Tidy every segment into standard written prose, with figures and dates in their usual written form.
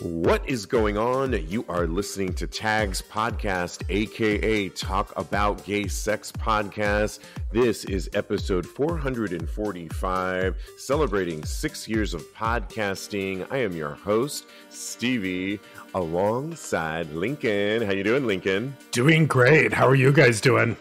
What is going on? You are listening to TAGSPodcast, aka Talk About Gay Sex Podcast. This is episode 445, celebrating 6 years of podcasting. I am your host, Stevie, alongside Lincoln. How you doing, Lincoln? Doing great. How are you guys doing?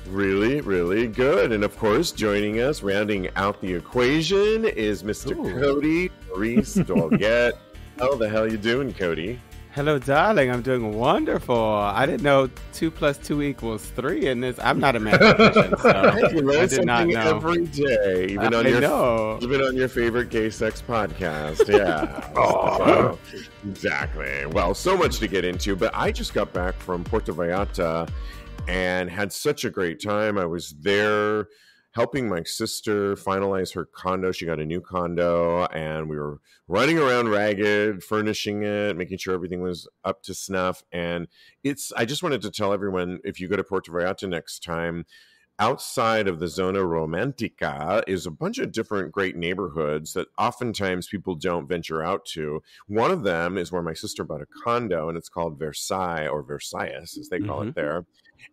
Really, really good. And of course, joining us, rounding out the equation, is Mr. Kodi, Maurice, Doggette. How the hell you doing, Kodi? Hello, darling. I'm doing wonderful. I didn't know 2 + 2 = 3 in this. I'm not a mathematician, so you learn I did not know. every day, even on your favorite gay sex podcast. Yeah. So, exactly. Well, so much to get into, but I just got back from Puerto Vallarta and had such a great time. I was there helping my sister finalize her condo. She got a new condo, and we were running around ragged, furnishing it, making sure everything was up to snuff. And I just wanted to tell everyone, if you go to Puerto Vallarta next time, outside of the Zona Romantica is a bunch of different great neighborhoods that oftentimes people don't venture out to. One of them is where my sister bought a condo, and it's called Versailles, or Versailles, as they call it there.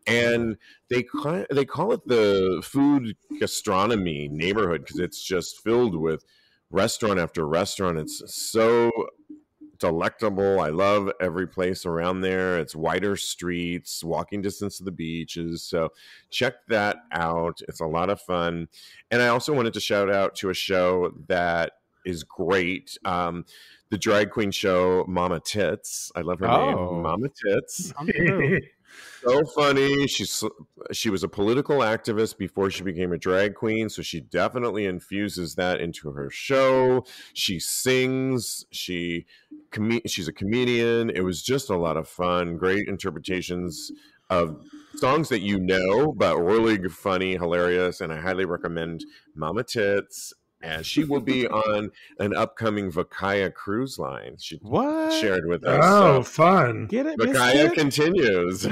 And they call it the food gastronomy neighborhood because it's just filled with restaurant after restaurant. It's so delectable. I love every place around there. It's wider streets, walking distance to the beaches. So check that out. It's a lot of fun. And I also wanted to shout out to a show that is great. The drag queen show, Mama Tits. I love her name, Mama Tits. So funny. She was a political activist before she became a drag queen, so she definitely infuses that into her show. She sings. She's a comedian. It was just a lot of fun. Great interpretations of songs that you know, but really funny, hilarious, and I highly recommend Mama Tits. And she will be on an upcoming Vakaya cruise line. She shared with us. Oh, fun. Get it, Vakaya continues.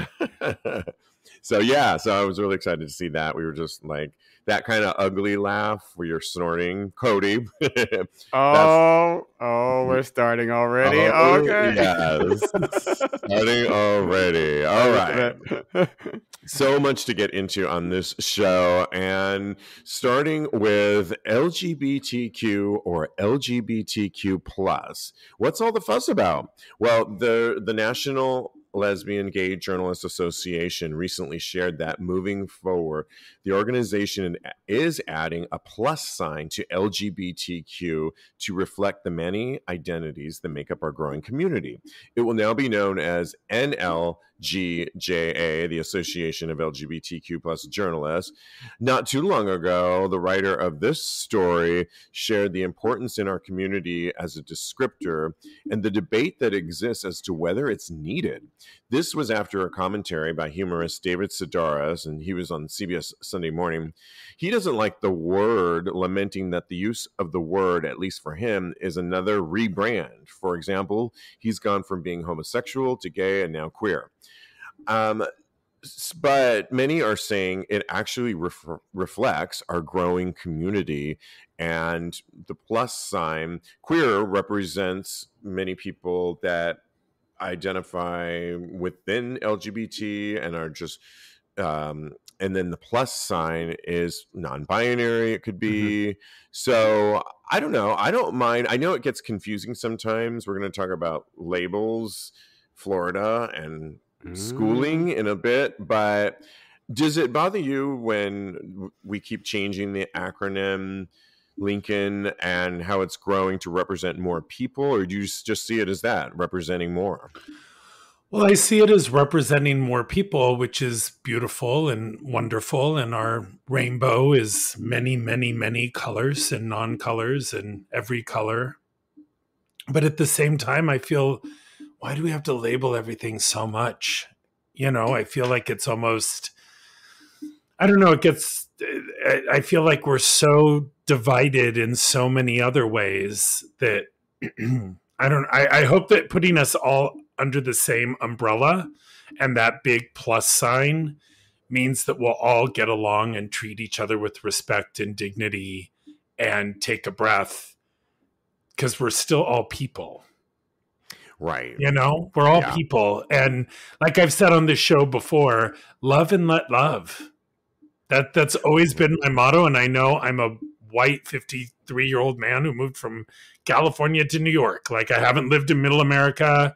So I was really excited to see that. We were just like that kind of ugly laugh where you're snorting. Kodi. We're starting already. Okay. Yes. Starting already. All right. So much to get into on this show, and starting with LGBTQ or LGBTQ plus. What's all the fuss about? Well, the National Lesbian Gay Journalists Association recently shared that moving forward, the organization is adding a plus sign to LGBTQ to reflect the many identities that make up our growing community. It will now be known as NLGJA, the Association of LGBTQ plus Journalists. Not too long ago, the writer of this story shared the importance in our community as a descriptor and the debate that exists as to whether it's needed. This was after a commentary by humorist David Sedaris, and he was on CBS Sunday Morning. He doesn't like the word, lamenting that the use of the word, at least for him, is another rebrand. For example, he's gone from being homosexual to gay and now queer. But many are saying it actually reflects our growing community, and the plus sign, queer, represents many people that identify within LGBT and are just and then the plus sign is non-binary, it could be. So I don't know, I don't mind. I know it gets confusing sometimes. We're going to talk about labels, Florida, and schooling in a bit, but does it bother you when we keep changing the acronym, Lincoln, and how it's growing to represent more people, or do you just see it as that, representing more? Well, I see it as representing more people, which is beautiful and wonderful, and our rainbow is many, many, many colors and non-colors and every color. But at the same time, I feel, why do we have to label everything so much? You know, I feel like it's almost, I don't know, I feel like we're so divided in so many other ways that I hope that putting us all under the same umbrella and that big plus sign means that we'll all get along and treat each other with respect and dignity and take a breath, because we're still all people. Right. You know, we're all people. And like I've said on this show before, love and let love. That's always been my motto. And I know I'm a white 53-year-old man who moved from California to New York. Like, I haven't lived in middle America.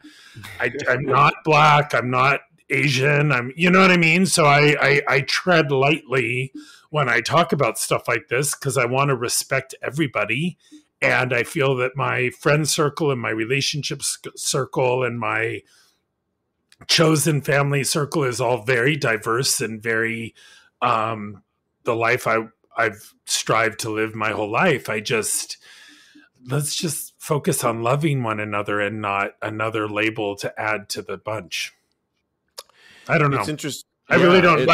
I'm not black. I'm not Asian. You know what I mean? So I tread lightly when I talk about stuff like this, because I want to respect everybody. And I feel that my friend circle and my relationship circle and my chosen family circle is all very diverse and very the life I've strived to live my whole life. Let's just focus on loving one another and not another label to add to the bunch. I don't know. It's interesting. I really don't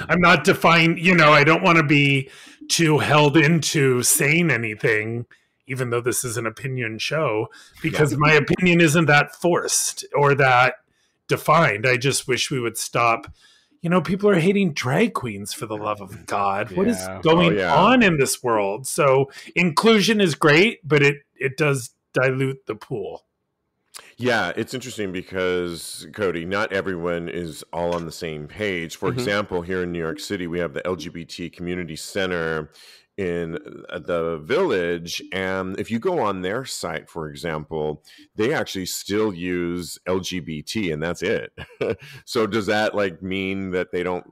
I'm not defined, I don't want to be too held into saying anything, even though this is an opinion show, because my opinion isn't that forced or that defined. I just wish we would stop. People are hating drag queens, for the love of God. What is going on in this world? So inclusion is great, but it does dilute the pool. Yeah, it's interesting because, Kodi, not everyone is all on the same page. For example, here in New York City, we have the LGBT Community Center in the Village, and if you go on their site, for example, they actually still use LGBT, and that's it. So does that mean that they don't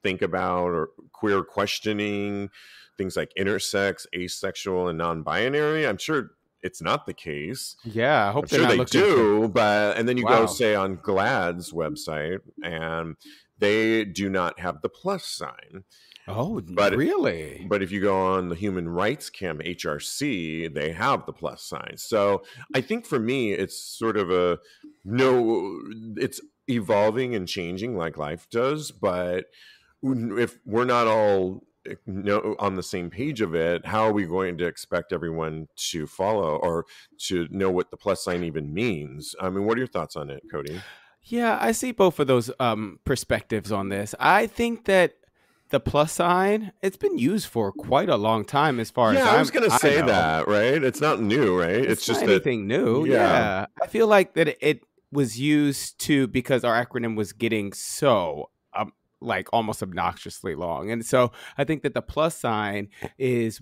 think about or queer questioning things like intersex, asexual, and non-binary? I'm sure it's not the case. Yeah, I hope they do. But and then you go say on GLAAD's website, and they do not have the plus sign. Oh, but really? But if you go on the Human Rights Camp, HRC, they have the plus sign. So I think for me, it's sort of it's evolving and changing like life does. But if we're not all on the same page of it, how are we going to expect everyone to follow or to know what the plus sign even means? I mean, what are your thoughts on it, Kodi? Yeah, I see both of those perspectives on this. I think that the plus sign, it's been used for quite a long time as far as I was going to say that, right? It's not new, right? It's just anything new. Yeah. I feel like that it was used because our acronym was getting so almost obnoxiously long. And so I think that the plus sign is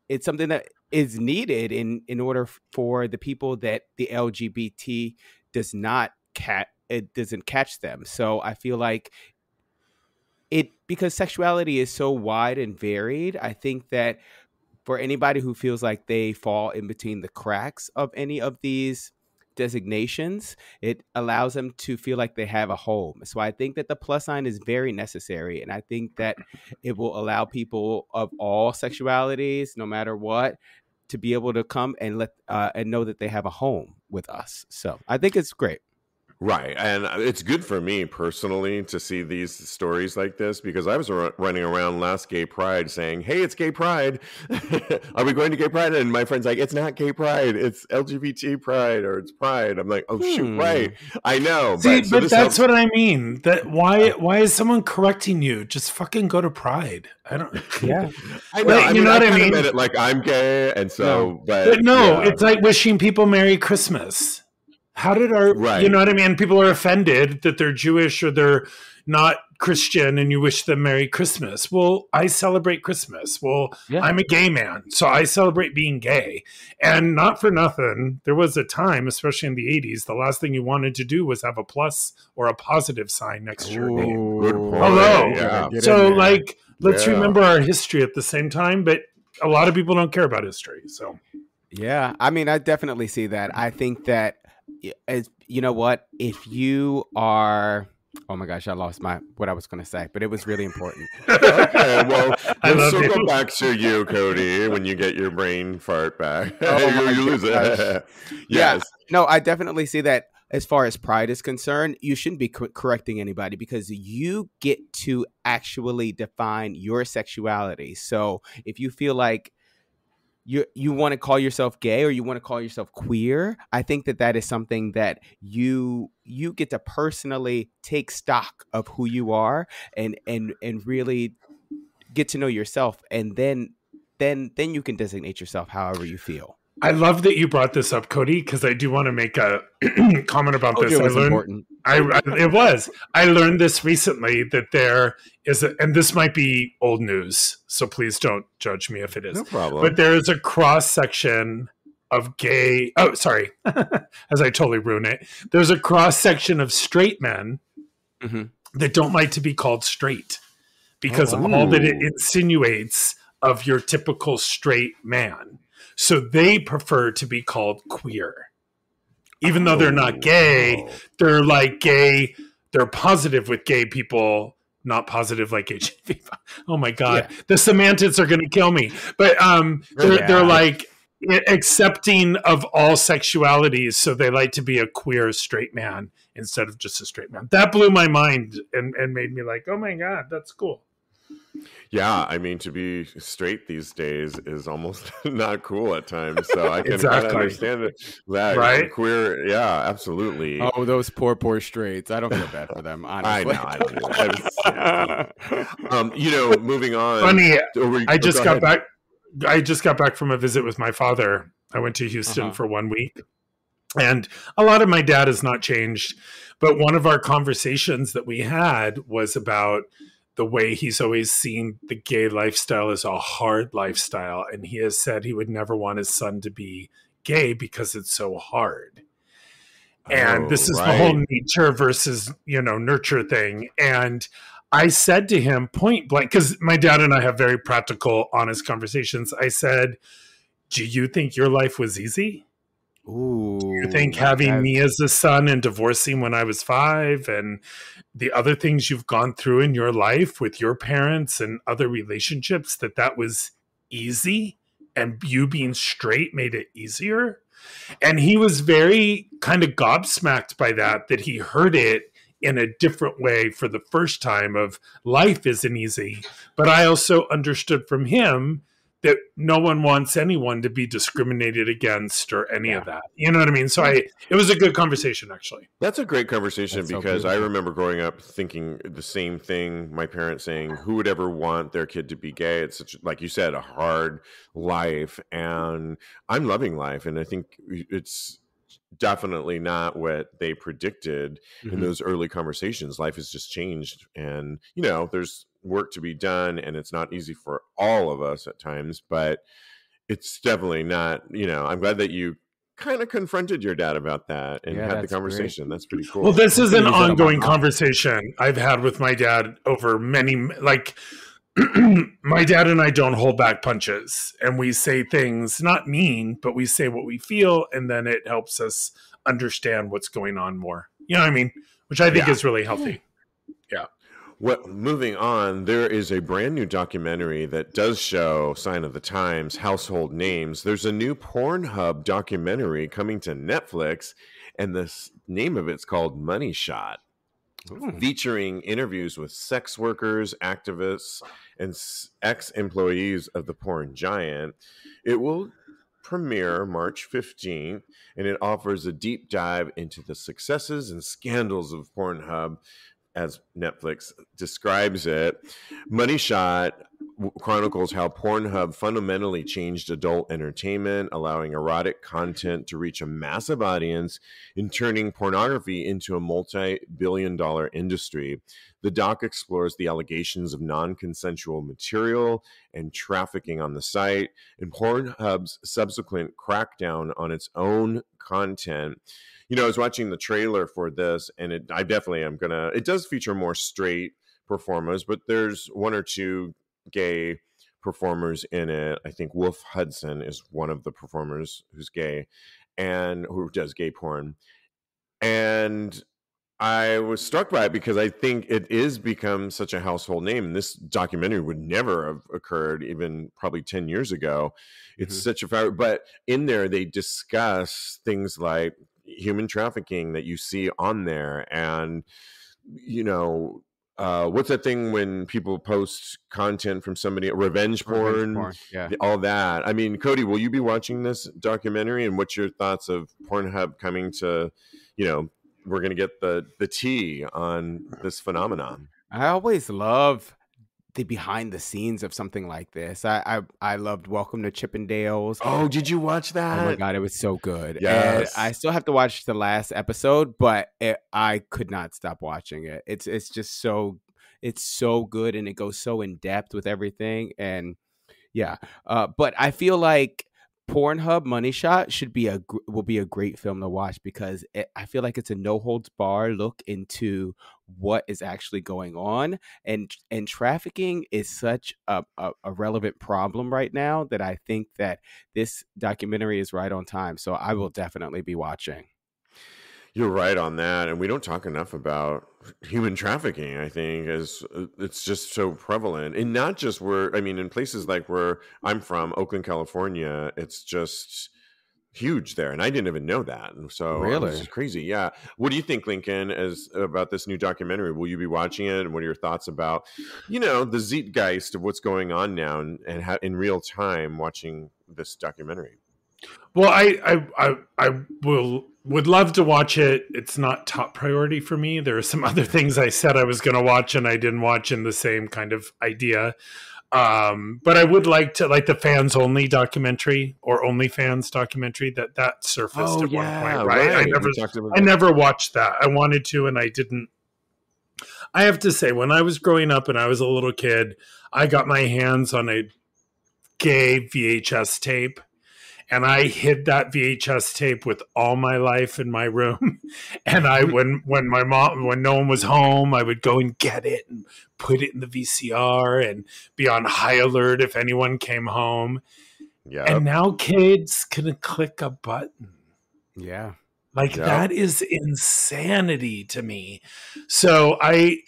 it's something that is needed in order for the people that the LGBT doesn't catch them. So I feel like because sexuality is so wide and varied, I think that for anybody who feels like they fall in between the cracks of any of these designations, it allows them to feel like they have a home. So I think that the plus sign is very necessary. And I think that it will allow people of all sexualities, no matter what, to be able to come and and know that they have a home with us. So I think it's great. Right. And it's good for me personally to see these stories like this, because I was running around last Gay Pride saying, hey, it's Gay Pride. Are we going to Gay Pride? And my friend's like, it's not Gay Pride. It's LGBT Pride, or it's Pride. I'm like, oh, shoot, right. I know. See, but that's what I mean. That why is someone correcting you? Just fucking go to Pride. I don't. Yeah. I know. You know what I mean? It like I'm gay. And so, but no, it's like wishing people Merry Christmas. How did you know what I mean? People are offended that they're Jewish or they're not Christian and you wish them Merry Christmas. Well, I celebrate Christmas. Well, I'm a gay man, so I celebrate being gay. And not for nothing, there was a time, especially in the 80s, the last thing you wanted to do was have a plus or a positive sign next to your name. Good point. Hello. Yeah. So let's remember our history at the same time, but a lot of people don't care about history. So yeah, I mean, I definitely see that. I think that you know what? If you are, oh my gosh, I lost what I was going to say, but it was really important. Okay, well, let's circle back to you, Kodi, when you get your brain fart back. You lose it. Yes. Yeah. No, I definitely see that. As far as Pride is concerned, you shouldn't be correcting anybody because you get to actually define your sexuality. So if you feel like you want to call yourself gay or you want to call yourself queer, I think that is something that you get to personally take stock of who you are and really get to know yourself, and then you can designate yourself however you feel. I love that you brought this up, Kodi, because I do want to make a comment about this. It was important. It was. I learned this recently that there is, and this might be old news, so please don't judge me if it is. No problem. But there is a cross section of gay. Oh, sorry, as I totally ruin it. There's a cross section of straight men that don't like to be called straight because all that it insinuates of your typical straight man. So they prefer to be called queer. Even though they're not gay, they're like gay. They're positive with gay people, not positive like HIV. Oh my God. Yeah. The semantics are going to kill me. But they're like accepting of all sexualities. So they like to be a queer straight man instead of just a straight man. That blew my mind and made me like, oh my God, that's cool. Yeah, I mean, to be straight these days is almost not cool at times. So I can kind of understand it. That right? Queer, yeah, absolutely. Oh, those poor straights. I don't feel bad for them, honestly. I know. Moving on. Funny, I just got back. I just got back from a visit with my father. I went to Houston for 1 week. And a lot of my dad has not changed. But one of our conversations that we had was about the way he's always seen the gay lifestyle as a hard lifestyle. And he has said he would never want his son to be gay because it's so hard. And this is the whole nature versus, nurture thing. And I said to him point blank, because my dad and I have very practical, honest conversations. I said, do you think your life was easy? Ooh, you think having me as a son and divorcing when I was 5 and the other things you've gone through in your life with your parents and other relationships, that was easy and you being straight made it easier? And he was very kind of gobsmacked by that he heard it in a different way for the first time of life isn't easy. But I also understood from him that no one wants anyone to be discriminated against or any of that. You know what I mean? So it was a good conversation, actually. That's a great conversation because I remember growing up thinking the same thing. My parents saying, who would ever want their kid to be gay? It's such, like you said, a hard life. And I'm loving life. And I think it's definitely not what they predicted in those early conversations. Life has just changed. And, there's work to be done and it's not easy for all of us at times, but it's definitely not, I'm glad that you kind of confronted your dad about that and had the conversation. Great. That's pretty cool. Well, this is an ongoing conversation I've had with my dad over many, my dad and I don't hold back punches and we say things not mean, but we say what we feel. And then it helps us understand what's going on more. You know what I mean? Which I think is really healthy. Yeah. Well, moving on, there is a brand new documentary that does show Sign of the Times, household names. There's a new Pornhub documentary coming to Netflix, and the name of it's called Money Shot, featuring interviews with sex workers, activists, and ex-employees of the porn giant. It will premiere March 15th, and it offers a deep dive into the successes and scandals of Pornhub, as Netflix describes it. Money Shot chronicles how Pornhub fundamentally changed adult entertainment, allowing erotic content to reach a massive audience and turning pornography into a multi-billion-dollar industry. The doc explores the allegations of non-consensual material and trafficking on the site, and Pornhub's subsequent crackdown on its own content. I was watching the trailer for this, and I definitely am gonna. It does feature more straight performers, but there's 1 or 2 gay performers in it. I think Wolf Hudson is one of the performers who's gay and who does gay porn. And I was struck by it because I think it is become such a household name. And this documentary would never have occurred even probably 10 years ago. It's such a favorite. But in there, they discuss things like human trafficking that you see on there. And, what's that thing when people post content from somebody, revenge porn, all that. I mean, Kodi, will you be watching this documentary? And what's your thoughts of Pornhub coming to, we're going to get the tea on this phenomenon? I always love the behind the scenes of something like this. I loved Welcome to Chippendales. Oh, did you watch that? Oh my God, it was so good. Yes. And I still have to watch the last episode, but I could not stop watching it. It's just it's so good, and it goes so in depth with everything. And yeah, but I feel like Pornhub Money Shot will be a great film to watch, because I feel like it's a no holds bar look into what is actually going on, and trafficking is such a relevant problem right now that I think that this documentary is right on time. So I will definitely be watching. You're right on that, and we don't talk enough about human trafficking. I think as it's just so prevalent, and not just in places like where I'm from, Oakland, California, it's just huge there, and I didn't even know that. And so really, it's crazy. Yeah. What do you think, Lincoln, about this new documentary? Will you be watching it, and what are your thoughts about, the zeitgeist of what's going on now, and in real time watching this documentary? Well, I would love to watch it. It's not top priority for me. There are some other things I said I was going to watch and I didn't watch in the same kind of idea. But I would like to, like the Fans Only documentary or OnlyFans documentary that surfaced at one point, right? I never watched that. I wanted to, and I didn't. I have to say, when I was growing up and I was a little kid, I got my hands on a gay VHS tape. And I hid that VHS tape with all my life in my room. And when no one was home, I would go and get it and put it in the VCR and be on high alert if anyone came home. Yeah. And now kids can click a button. Yeah. That is insanity to me. So I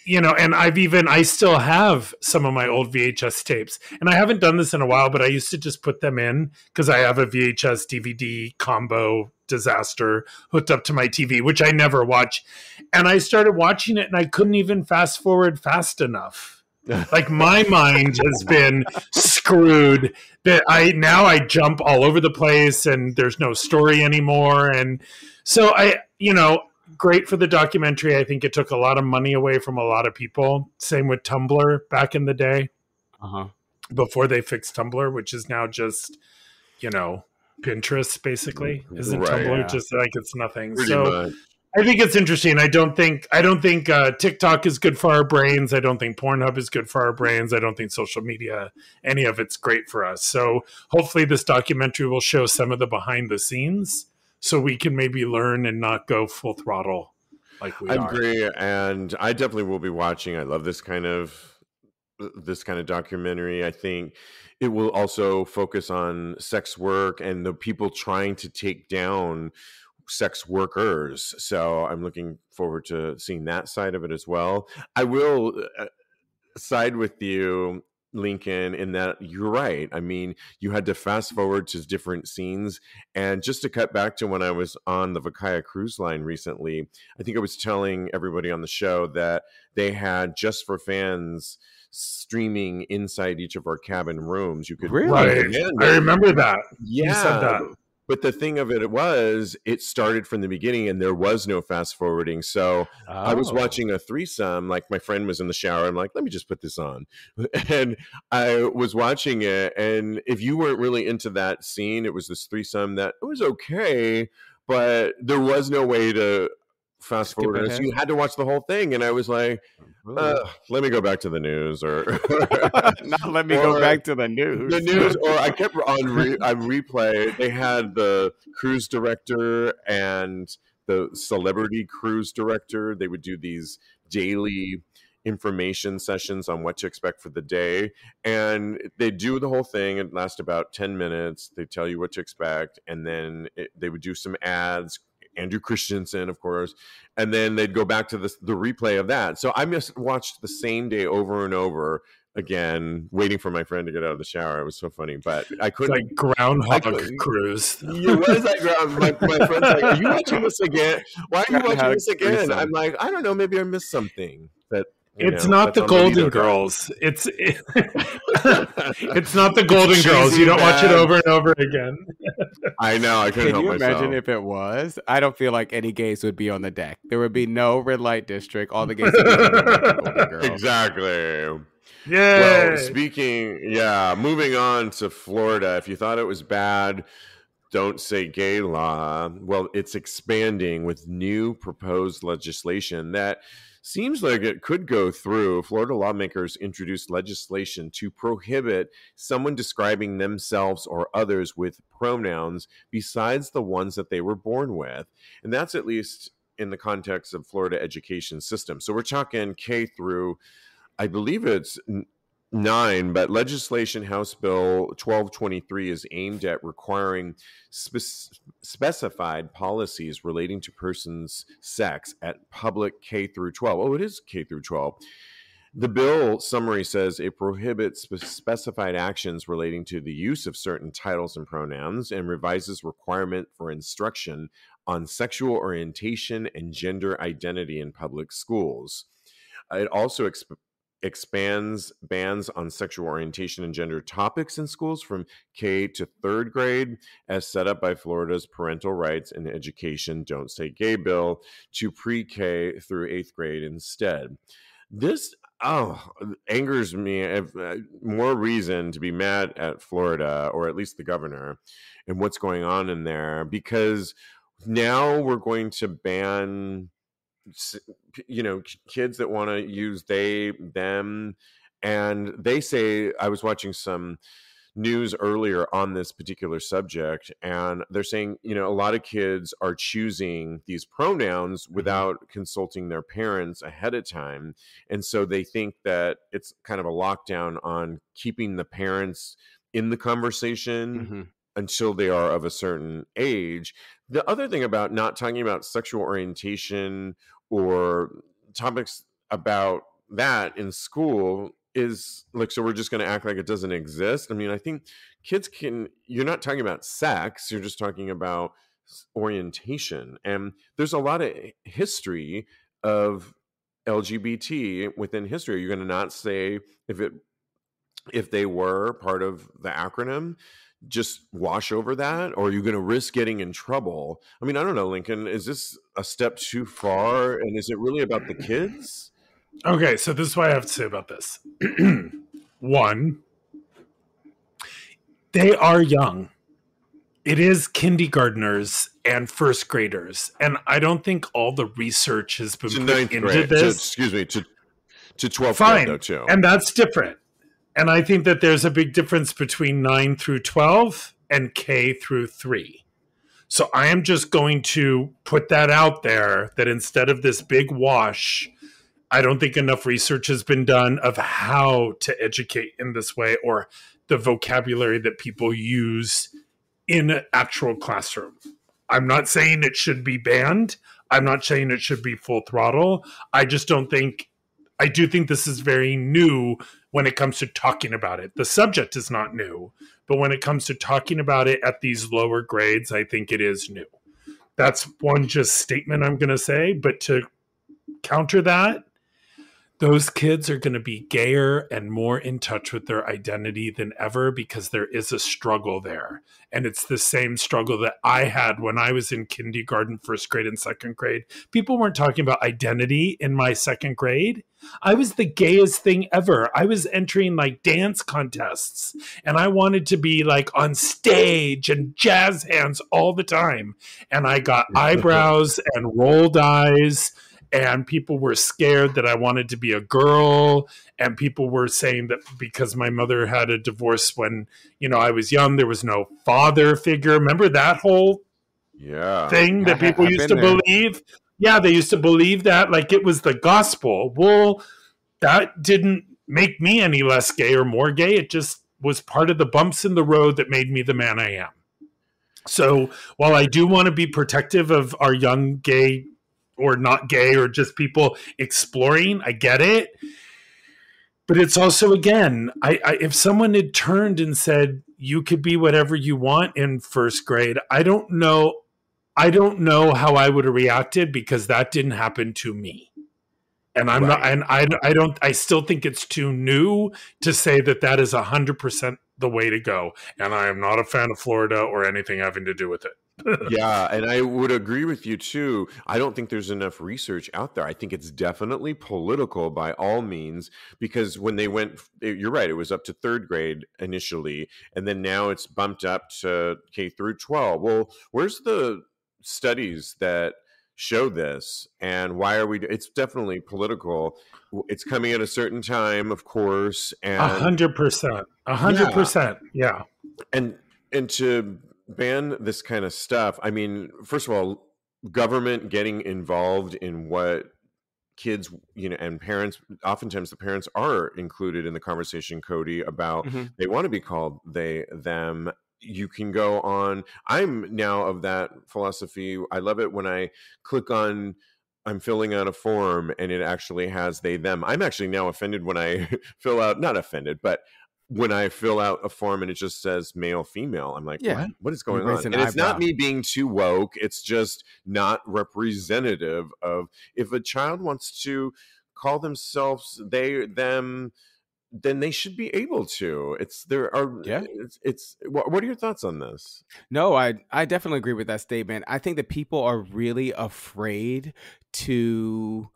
still have some of my old VHS tapes, and I haven't done this in a while, but I used to just put them in because I have a VHS DVD combo disaster hooked up to my TV, which I never watch. And I started watching it and I couldn't even fast forward fast enough. Like my mind has been screwed that I jump all over the place and there's no story anymore. And so great for the documentary. I think it took a lot of money away from a lot of people. Same with Tumblr back in the day, before they fixed Tumblr, which is now just, Pinterest basically. Isn't Tumblr just like it's nothing? Pretty much. I think it's interesting. I don't think TikTok is good for our brains. I don't think Pornhub is good for our brains. I don't think social media, any of it's great for us. So hopefully this documentary will show some of the behind the scenes so we can maybe learn and not go full throttle like we are. I agree, and I definitely will be watching. I love this kind of documentary. I think it will also focus on sex work and the people trying to take down sex workers. So I'm looking forward to seeing that side of it as well. I will side with you, Lincoln, in that you're right. I mean, you had to fast forward to different scenes. And just to cut back to when I was on the Vakaya cruise line recently, I think I was telling everybody on the show that they had Just for Fans streaming inside each of our cabin rooms. You could really? I remember that. Yeah. You said that. But the thing of it started from the beginning and there was no fast forwarding. So I was watching a threesome, like my friend was in the shower. I'm like, let me just put this on. And I was watching it. And if you weren't really into that scene, it was this threesome that it was okay, but there was no way to fast forward. So you had to watch the whole thing. And I was like, let me go back to the news or not let me go back to the news. The news, or I kept on replay. They had the cruise director and the celebrity cruise director. They would do these daily information sessions on what to expect for the day. And they do the whole thing. It lasts about 10 minutes. They tell you what to expect. And then they would do some ads, Andrew Christensen, of course, and then they'd go back to the replay of that. So I just watched the same day over and over again, waiting for my friend to get out of the shower. It was so funny, but I couldn't. It's like Groundhog Cruise. Yeah, what is that? My friend's like, "Are you watching this again? Why are you watching this again?" I'm like, "I don't know. Maybe I missed something." But it's not the Golden Girls. It's not the Golden Girls. You don't watch it over and over again. I know. I couldn't help myself. Can you imagine if it was? I don't feel like any gays would be on the deck. There would be no red light district. All the gays would be on the Golden Girls. Exactly. Well, Yay! moving on to Florida. If you thought it was bad, don't say gay law. Well, it's expanding with new proposed legislation that seems like it could go through. Florida lawmakers introduced legislation to prohibit someone describing themselves or others with pronouns besides the ones that they were born with. And that's at least in the context of Florida education system. So we're talking K through, I believe it's 9, but legislation House Bill 1223 is aimed at requiring specified policies relating to persons' sex at public K through 12. Oh, it is K through 12. The bill summary says it prohibits specified actions relating to the use of certain titles and pronouns and revises requirement for instruction on sexual orientation and gender identity in public schools. It also expands bans on sexual orientation and gender topics in schools from K to 3rd grade, as set up by Florida's Parental Rights and Education Don't Say Gay bill, to pre-K through 8th grade instead. This angers me. More reason to be mad at Florida, or at least the governor, and what's going on in there, because now we're going to ban, kids that want to use they, them. And they say, I was watching some news earlier on this particular subject, and they're saying, a lot of kids are choosing these pronouns without consulting their parents ahead of time. And so they think that it's kind of a lockdown on keeping the parents in the conversation until they are of a certain age. The other thing about not talking about sexual orientation or topics about that in school is like, so we're just going to act like it doesn't exist. I mean, I think kids you're not talking about sex, you're just talking about orientation. And there's a lot of history of LGBT within history. You're going to not say if they were part of the acronym, just wash over that, or are you going to risk getting in trouble? I mean, I don't know, Lincoln, is this a step too far? And is it really about the kids? Okay, so this is what I have to say about this. One, they are young. It is kindergartners and first graders. And I don't think all the research has been put into this. To 12th grade, though, too. And that's different. And I think that there's a big difference between 9 through 12 and K through 3. So I am just going to put that out there, that instead of this big wash, I don't think enough research has been done of how to educate in this way, or the vocabulary that people use in an actual classroom. I'm not saying it should be banned. I'm not saying it should be full throttle. I do think this is very new when it comes to talking about it. The subject is not new, but when it comes to talking about it at these lower grades, I think it is new. That's one just statement I'm going to say. But to counter that, those kids are going to be gayer and more in touch with their identity than ever, because there is a struggle there. And it's the same struggle that I had when I was in kindergarten, first grade, and second grade. People weren't talking about identity in my second grade. I was the gayest thing ever. I was entering like dance contests, and I wanted to be like on stage and jazz hands all the time. And I got eyebrows and rolled eyes. And people were scared that I wanted to be a girl. And people were saying that because my mother had a divorce when, I was young, there was no father figure. Remember that whole thing that people used to believe? Yeah, they used to believe that like it was the gospel. Well, that didn't make me any less gay or more gay. It just was part of the bumps in the road that made me the man I am. So while I do want to be protective of our young gay or not gay, or just people exploring, I get it. But it's also, again, if someone had turned and said, you could be whatever you want in first grade, I don't know how I would have reacted, because that didn't happen to me. And I'm not, and I still think it's too new to say that is 100% the way to go. And I am not a fan of Florida or anything having to do with it. Yeah, and I would agree with you too. I don't think there's enough research out there. I think it's definitely political by all means, because when they went, you're right, it was up to third grade initially, and then now it's bumped up to K through 12. Well, where's the studies that show this, and why are we? It's definitely political. It's coming at a certain time, of course, and 100%, yeah, 100%. Yeah. and to ban this kind of stuff, I mean, first of all, government getting involved in what kids, and parents, oftentimes the parents are included in the conversation, Kodi, about Mm-hmm. they want to be called they, them. You can go on. I'm now of that philosophy. I love it when I click on, I'm filling out a form and it actually has they, them. I'm actually now offended when I fill out, not offended, but when I fill out a form and it just says male, female, I'm like, Yeah. what is You going raise on? an And it's not eyebrow. me being too woke. It's just not representative of, if a child wants to call themselves they, them, then they should be able to. Yeah. What are your thoughts on this? No, I definitely agree with that statement. I think that people are really afraid to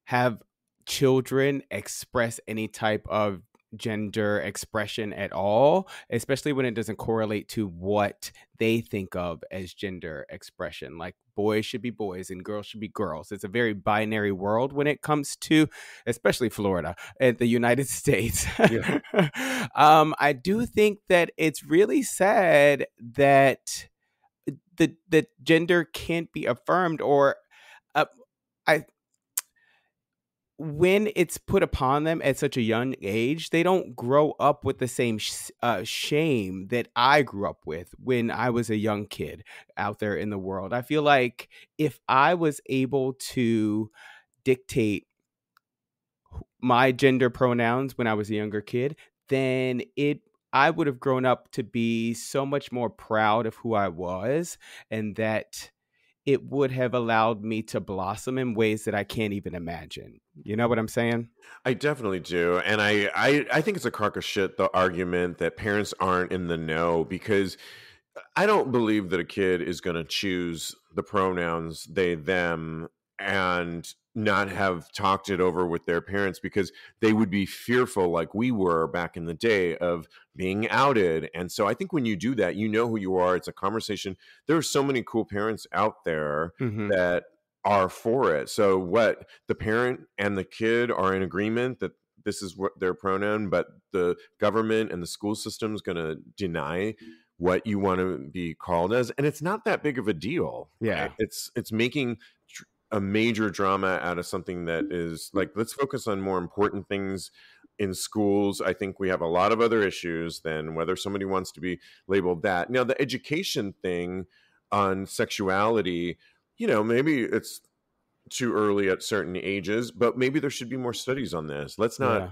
have children express any type of gender expression at all, especially when it doesn't correlate to what they think of as gender expression. Like boys should be boys and girls should be girls. It's a very binary world when it comes to, especially Florida and the United States. Yeah. I do think that it's really sad that the gender can't be affirmed, or uh, I when it's put upon them at such a young age, they don't grow up with the same shame that I grew up with when I was a young kid out there in the world. I feel like if I was able to dictate my gender pronouns when I was a younger kid, then I would have grown up to be so much more proud of who I was, and that it would have allowed me to blossom in ways that I can't even imagine. You know what I'm saying? I definitely do. And I think it's a crock of shit, the argument that parents aren't in the know, because I don't believe that a kid is going to choose the pronouns they, them, and not have talked it over with their parents, because they would be fearful, like we were back in the day, of being outed. And so I think when you do that, you know who you are. It's a conversation. There are so many cool parents out there Mm-hmm. that are for it. So what, the parent and the kid are in agreement that this is what their pronoun, but the government and the school system is going to deny what you want to be called as, and it's not that big of a deal. Yeah. Right? It's making a major drama out of something that is like, let's focus on more important things in schools. I think we have a lot of other issues than whether somebody wants to be labeled that. Now, the education thing on sexuality, maybe it's too early at certain ages, but maybe there should be more studies on this. Let's not Yeah.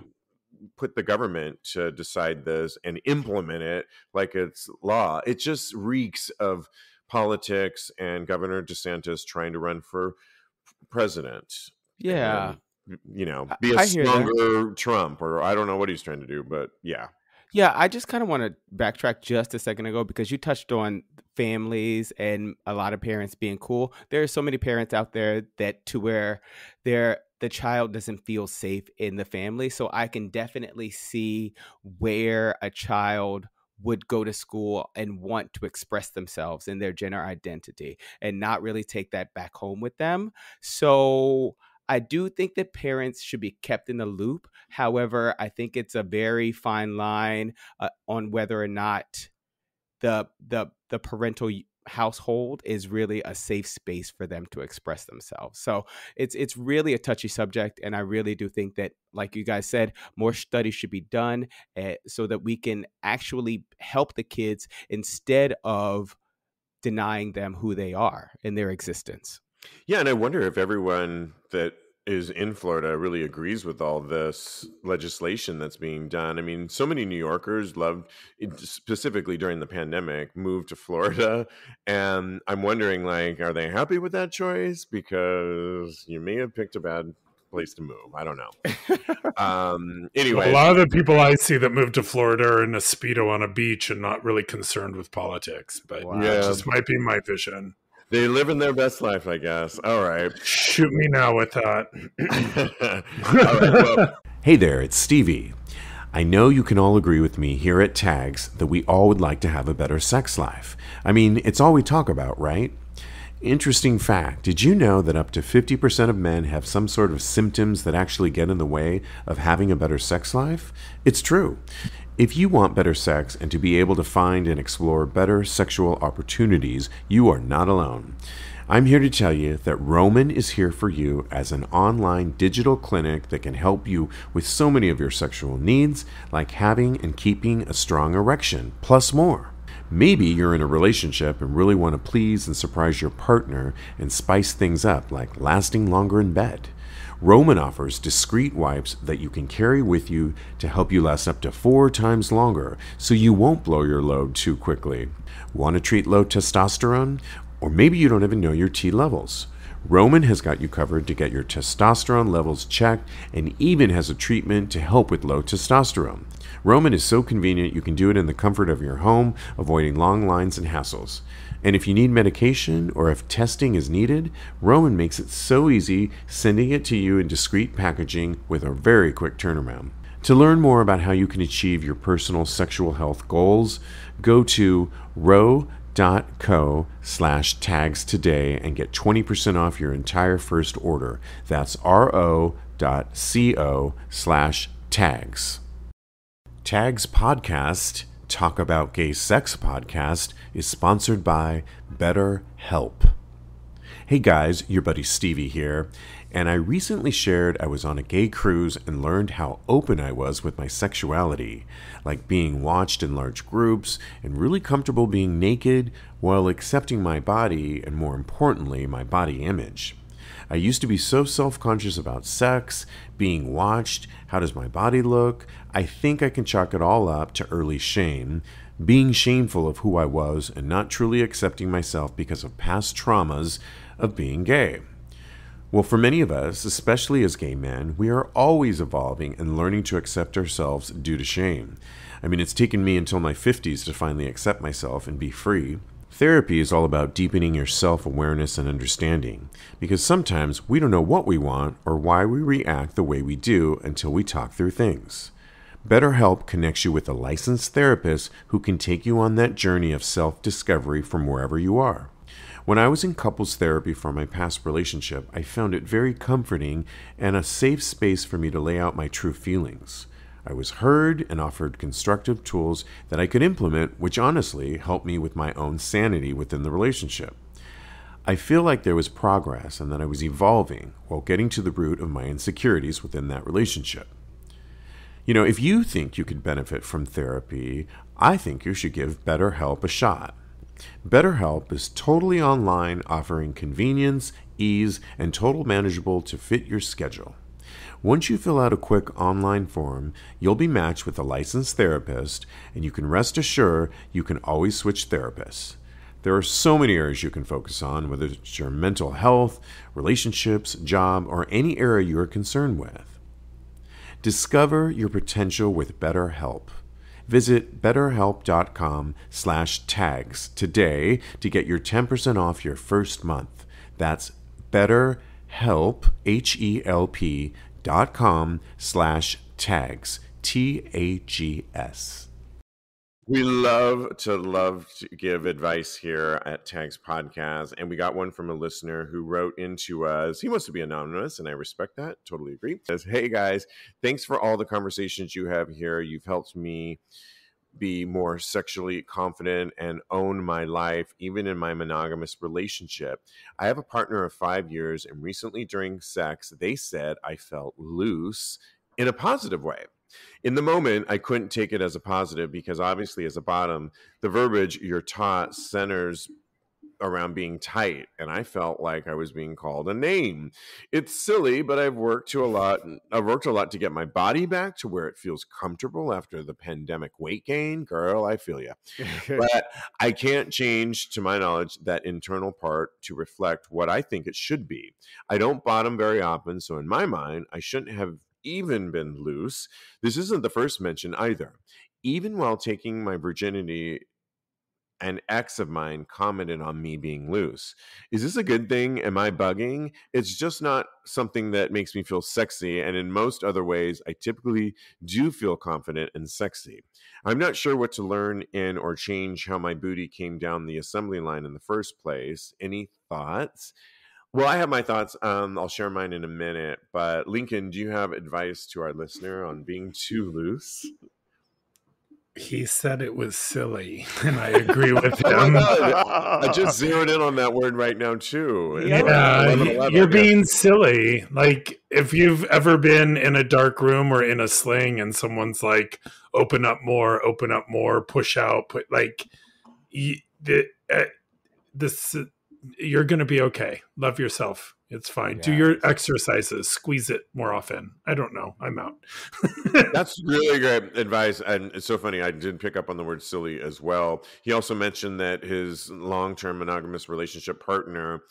put the government to decide this and implement it like it's law. It just reeks of politics and Governor DeSantis trying to run for president Yeah. and, be a I hear that. stronger Trump, or I don't know what he's trying to do, but yeah. Yeah, I just kind of want to backtrack just a second ago, because you touched on families and a lot of parents being cool. There are so many parents out there that to where the child doesn't feel safe in the family. So I can definitely see where a child would go to school and want to express themselves in their gender identity and not really take that back home with them. So I do think that parents should be kept in the loop. However, I think it's a very fine line on whether or not the parental household is really a safe space for them to express themselves. So it's really a touchy subject, and I really do think that, like you guys said, more studies should be done so that we can actually help the kids instead of denying them who they are in their existence. Yeah, and I wonder if everyone that is in Florida really agrees with all this legislation that's being done. I mean, so many New Yorkers loved, specifically during the pandemic, moved to Florida. And I'm wondering, like, are they happy with that choice? Because you may have picked a bad place to move. I don't know. Anyway, a lot of the people I see that move to Florida are in a Speedo on a beach and not really concerned with politics, but it just might be my vision. They live in their best life, I guess. All right. Shoot me now with that. All right. Well, hey there, it's Stevie. I know you can all agree with me here at Tags that we all would like to have a better sex life. I mean, it's all we talk about, right? Interesting fact, did you know that up to 50% of men have some sort of symptoms that actually get in the way of having a better sex life? It's true. If you want better sex and to be able to find and explore better sexual opportunities, you are not alone. I'm here to tell you that Roman is here for you as an online digital clinic that can help you with so many of your sexual needs, like having and keeping a strong erection, plus more. Maybe you're in a relationship and really want to please and surprise your partner and spice things up, like lasting longer in bed. Roman offers discreet wipes that you can carry with you to help you last up to 4 times longer, so you won't blow your load too quickly. Want to treat low testosterone? Or maybe you don't even know your T levels. Roman has got you covered to get your testosterone levels checked and even has a treatment to help with low testosterone. Roman is so convenient you can do it in the comfort of your home, avoiding long lines and hassles. And if you need medication or if testing is needed, Roman makes it so easy, sending it to you in discreet packaging with a very quick turnaround. To learn more about how you can achieve your personal sexual health goals, go to ro.co/tags today and get 20% off your entire first order. That's ro.co/tags. Tags Podcast, Talk About Gay Sex Podcast, is sponsored by BetterHelp. Hey guys, your buddy Stevie here, and I recently shared I was on a gay cruise and learned how open I was with my sexuality, like being watched in large groups and really comfortable being naked while accepting my body and, more importantly, my body image. I used to be so self-conscious about sex, being watched, how does my body look? I think I can chalk it all up to early shame, being shameful of who I was and not truly accepting myself because of past traumas of being gay. Well, for many of us, especially as gay men, we are always evolving and learning to accept ourselves due to shame. I mean, it's taken me until my 50s to finally accept myself and be free. Therapy is all about deepening your self-awareness and understanding, because sometimes we don't know what we want or why we react the way we do until we talk through things. BetterHelp connects you with a licensed therapist who can take you on that journey of self-discovery from wherever you are. When I was in couples therapy for my past relationship, I found it very comforting and a safe space for me to lay out my true feelings. I was heard and offered constructive tools that I could implement, which honestly helped me with my own sanity within the relationship. I feel like there was progress and that I was evolving while getting to the root of my insecurities within that relationship. You know, if you think you could benefit from therapy, I think you should give BetterHelp a shot. BetterHelp is totally online, offering convenience, ease, and total manageable to fit your schedule. Once you fill out a quick online form, you'll be matched with a licensed therapist, and you can rest assured you can always switch therapists. There are so many areas you can focus on, whether it's your mental health, relationships, job, or any area you are concerned with. Discover your potential with BetterHelp. Visit betterhelp.com/tags today to get your 10% off your first month. That's BetterHelp, HELP.com/tags, TAGS. We love to give advice here at Tags Podcast, and we got one from a listener who wrote into us. He wants to be anonymous, and I respect that. Totally agree. He says, "Hey guys, thanks for all the conversations you have here. You've helped me be more sexually confident and own my life, even in my monogamous relationship. I have a partner of 5 years, and recently during sex, they said I felt loose in a positive way. In the moment, I couldn't take it as a positive because obviously as a bottom, the verbiage you're taught centers around being tight, and I felt like I was being called a name. It's silly, but I've worked a lot to get my body back to where it feels comfortable after the pandemic weight gain. Girl, I feel you. But I can't change, to my knowledge, that internal part to reflect what I think it should be. I don't bottom very often, so in my mind, I shouldn't have even been loose. This isn't the first mention either. Even while taking my virginity, an ex of mine commented on me being loose. Is this a good thing? Am I bugging? It's just not something that makes me feel sexy. And in most other ways, I typically do feel confident and sexy. I'm not sure what to learn in or change how my booty came down the assembly line in the first place. Any thoughts? Well, I have my thoughts. I'll share mine in a minute. But Lincoln, do you have advice to our listener on being too loose? He said it was silly, and I agree with him. I just zeroed in on that word right now, too. Yeah, you're being silly. Like, if you've ever been in a dark room or in a sling and someone's like, open up more, push out, you're going to be okay. Love yourself. It's fine. Yeah. Do your exercises. Squeeze it more often. I don't know. I'm out. That's really great advice. And it's so funny. I did pick up on the word silly as well. He also mentioned that his long-term monogamous relationship partner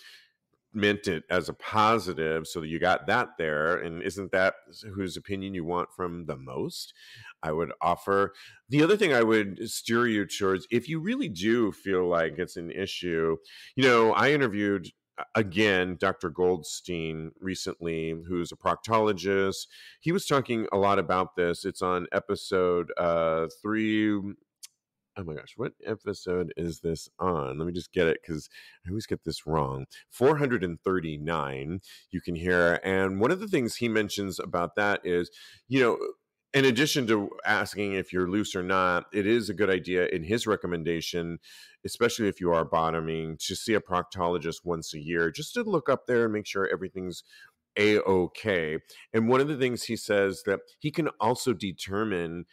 meant it as a positive. So you got that there. And isn't that whose opinion you want from the most? I would offer. The other thing I would steer you towards, if you really do feel like it's an issue, I interviewed again Dr. Goldstein recently, who's a proctologist. He was talking a lot about this. It's on episode 3. Oh my gosh, what episode is this on? Let me just get it, because I always get this wrong. 439, you can hear. And one of the things he mentions about that is, in addition to asking if you're loose or not, it is a good idea in his recommendation, especially if you are bottoming, to see a proctologist once a year, just to look up there and make sure everything's A-okay. And one of the things he says that he can also determine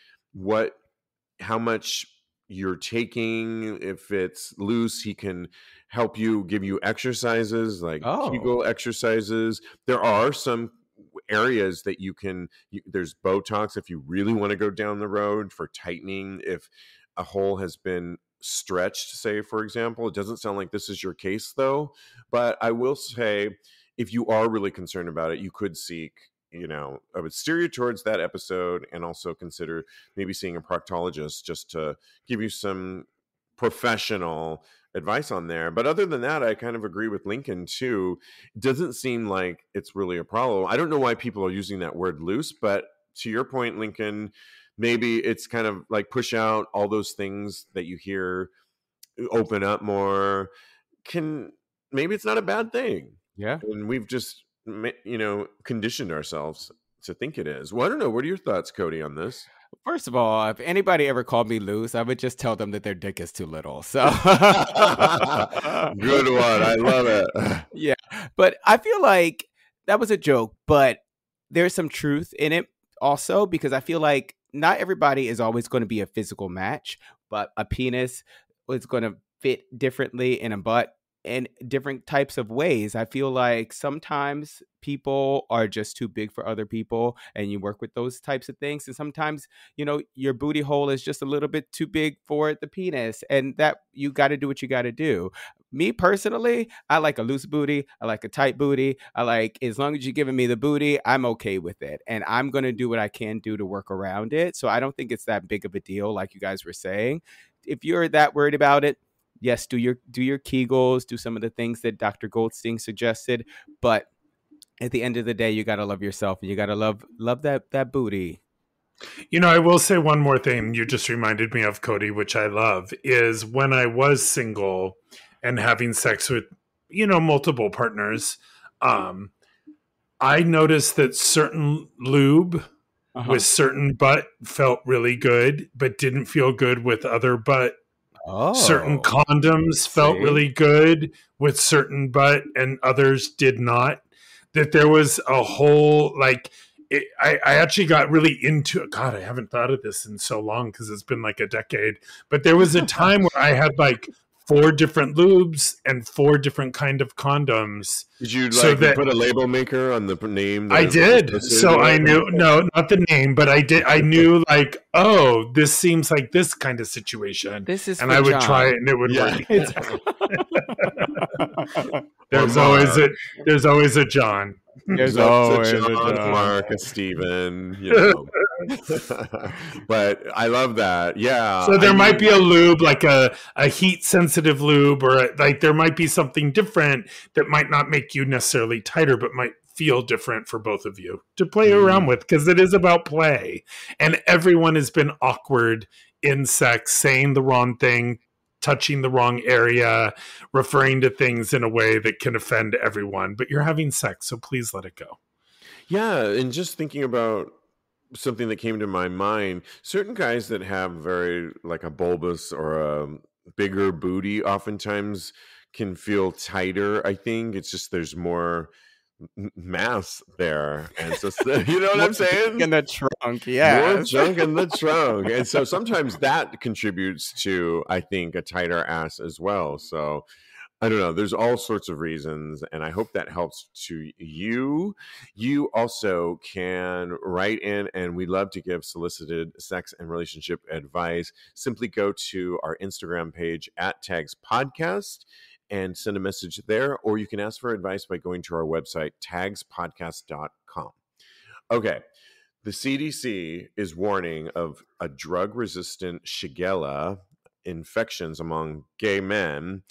how much you're taking. If it's loose, he can help you, give you exercises like Kegel exercises. There are some areas that there's Botox if you really want to go down the road for tightening. If a hole has been stretched, say, for example. It doesn't sound like this is your case, though. But I will say, if you are really concerned about it, you could seek, I would steer you towards that episode, and also consider maybe seeing a proctologist just to give you some professional advice on there. But other than that, I kind of agree with Lincoln too. It doesn't seem like it's really a problem. I don't know why people are using that word loose, but to your point, Lincoln, maybe it's kind of like push out all those things that you hear, open up more. Maybe it's not a bad thing. Yeah. And we've just, conditioned ourselves to think it is. Well, I don't know. What are your thoughts, Kodi, on this? First of all, if anybody ever called me loose, I would just tell them that their dick is too little. So good one. I love it. Yeah. But I feel like that was a joke, but there's some truth in it also, because I feel like not everybody is always going to be a physical match, but a penis is going to fit differently in a butt in different types of ways. I feel like sometimes people are just too big for other people, and you work with those types of things. And sometimes, your booty hole is just a little bit too big for the penis, and that you got to do what you got to do. Me personally, I like a loose booty. I like a tight booty. As long as you're giving me the booty, I'm okay with it. And I'm going to do what I can do to work around it. So I don't think it's that big of a deal, like you guys were saying. If you're that worried about it, yes, do your Kegels, do some of the things that Dr. Goldstein suggested. But at the end of the day, you got to love yourself, and you got to love that booty. I will say one more thing you just reminded me of, Kodi, which I love, is when I was single and having sex with, multiple partners, I noticed that certain lube with certain butt felt really good, but didn't feel good with other butt. Certain condoms felt really good with certain butt, and others did not. That there was a whole, I actually got really into it. God, I haven't thought of this in so long, because it's been like a decade. But there was a time where I had 4 different lubes and 4 different kind of condoms. Did you put a label maker on the name? I did. So I knew, no, not the name, but I did. I knew like, oh, this seems like this kind of situation. This is, and I would John. Try it, and it would work. There's always a John. There's always a John, Mark, a Steven, you know. But I love that. Yeah. So there might be a lube, like a heat sensitive lube, or like there might be something different that might not make you necessarily tighter, but might feel different for both of you to play around with, because it is about play. And everyone has been awkward in sex, saying the wrong thing, touching the wrong area, referring to things in a way that can offend everyone. But you're having sex, so please let it go. Yeah, and just thinking about something that came to my mind, certain guys that have very like a bulbous or a bigger booty oftentimes can feel tighter. I think it's just there's more mass there, and so you know what I'm saying, in the trunk, yeah, more junk in the trunk, and so sometimes that contributes to, I think, a tighter ass as well. So I don't know, there's all sorts of reasons, and I hope that helps to you. You also can write in, and we love to give solicited sex and relationship advice. Simply go to our Instagram page at TAGSPodcast and send a message there, or you can ask for advice by going to our website, TAGSPodcast.com. Okay, the CDC is warning of a drug-resistant Shigella infections among gay men.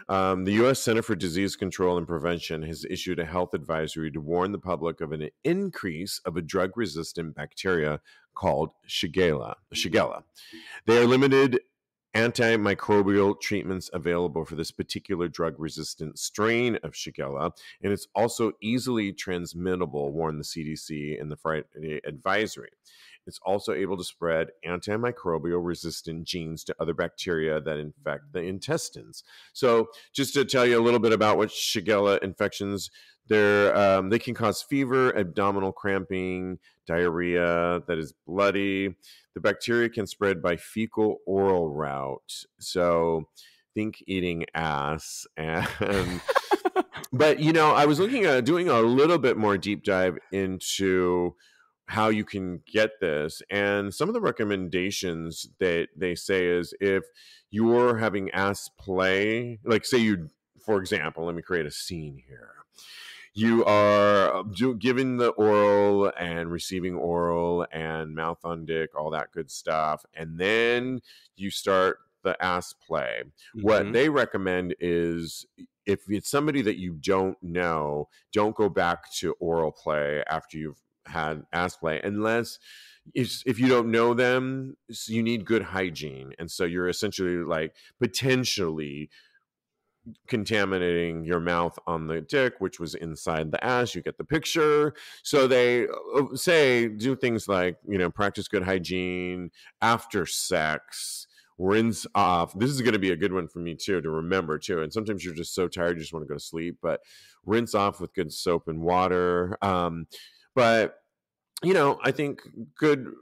The U.S. Center for Disease Control and Prevention has issued a health advisory to warn the public of an increase of a drug-resistant bacteria called Shigella. They are limited antimicrobial treatments available for this particular drug-resistant strain of Shigella, and it's also easily transmittable, warned the CDC in the Friday advisory. It's also able to spread antimicrobial-resistant genes to other bacteria that infect the intestines. So just to tell you a little bit about what Shigella infections, they can cause fever, abdominal cramping, diarrhea that is bloody. The bacteria can spread by fecal oral route. So think eating ass. And but, you know, I was looking at doing a little bit more deep dive into how you can get this. And some of the recommendations that they say is if you're having ass play, like say you, for example, let me create a scene here. You are giving the oral and receiving oral and mouth on dick, all that good stuff. And then you start the ass play. Mm-hmm. What they recommend is if it's somebody that you don't know, don't go back to oral play after you've had ass play, unless if you don't know them, you need good hygiene. And so you're essentially like potentially contaminating your mouth on the dick, which was inside the ass. You get the picture. So they say do things like, you know, practice good hygiene after sex, rinse off. This is going to be a good one for me too to remember too. And sometimes you're just so tired you just want to go to sleep, but rinse off with good soap and water. But you know, I think good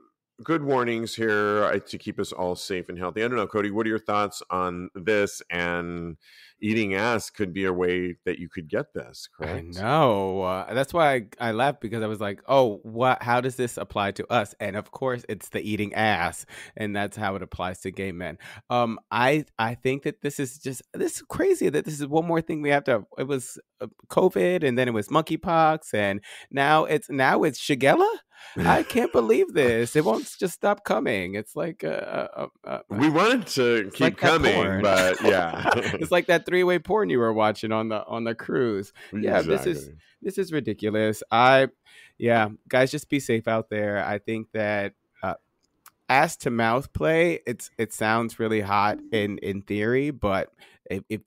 warnings here to keep us all safe and healthy. I don't know, Kodi, what are your thoughts on this? And eating ass could be a way that you could get this, correct? I know. That's why I laughed, because I was like, oh, what? How does this apply to us? And of course, it's the eating ass, and that's how it applies to gay men. I think that this is crazy that this is one more thing we have to. It was COVID, and then it was monkeypox, and now it's Shigella. I can't believe this. It won't just stop coming. It's like we wanted to keep like coming, but yeah, it's like that 3-way porn you were watching on the cruise. Yeah, exactly. This is ridiculous. Guys, just be safe out there. I think that ass to mouth play, it sounds really hot in theory, but if